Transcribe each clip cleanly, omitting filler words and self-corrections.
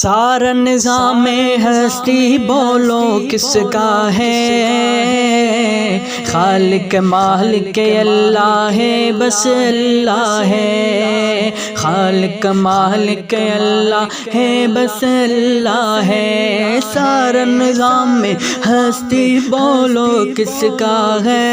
سارا نظام ہستی بولو کس کا ہے، خالق مالک اللہ ہے، بس اللہ ہے، خالق مالک اللہ ہے، بس اللہ ہے۔ سارا نظام ہستی بولو کس کا ہے،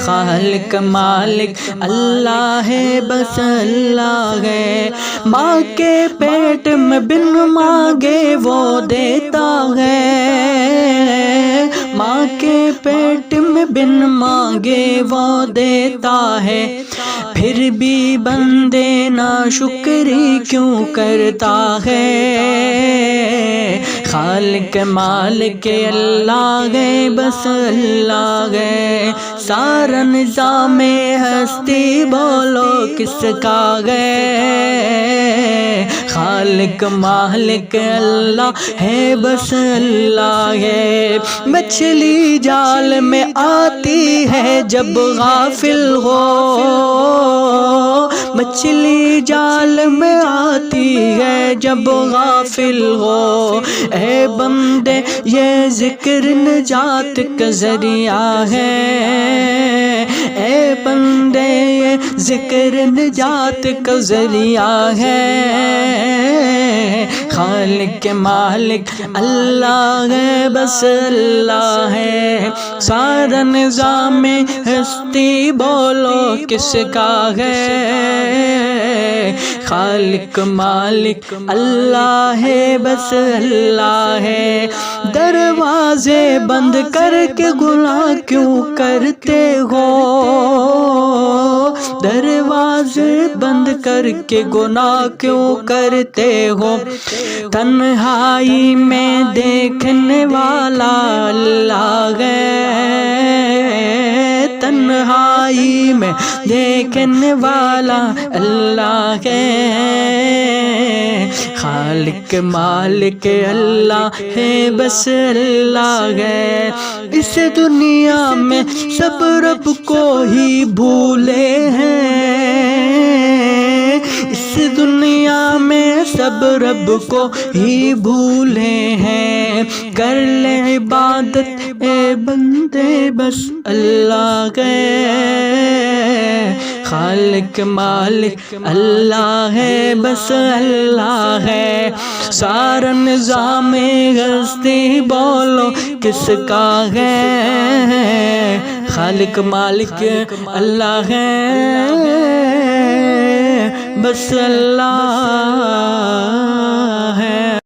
خالق مالک اللہ ہے، بس اللہ ہے۔ ماں کے پیٹ میں بن مانگے وہ دیتا ہے، ماں کے پیٹ میں بن مانگے وہ دیتا ہے، پھر بھی بندے ناشکری کیوں کرتا ہے، خالق مالک اللہ ہے، بس اللہ ہے۔ سارا نظام ہستی بولو کس کا ہے، خالق مالک اللہ ہے، بس اللہ ہے۔ مچھلی جال میں آتی ہے جب غافل ہو، مچھلی جال میں آتی ہے جب غافل ہو، اے بندے یہ ذکر نجات کا ذریعہ ہے، اے بندے یہ ذکر نجات کا ذریعہ ہے، خالق مالک اللہ ہے، بس اللہ ہے۔ سارا نظام ہستی بولو کس کا ہے، خالق مالک اللہ ہے، بس اللہ ہے۔ دروازے بند کر کے گناہ کیوں کرتے ہو، دروازے بند کر کے گناہ کیوں کرتے ہو، تنہائی میں دیکھنے والا اللہ ہے، تنہائی میں دیکھنے والا اللہ ہے، خالق مالک اللہ ہے، بس اللہ ہے۔ اس دنیا میں سب رب کو ہی بھولے ہیں، اس دنیا میں سب رب کو ہی بھولے ہیں، کر لے عبادت اے بندے بس اللہ ہے، خالق مالک اللہ ہے، بس اللہ ہے۔ سارا نظام ہستی بولو کس کا ہے، خالق مالک اللہ ہے، بس اللہ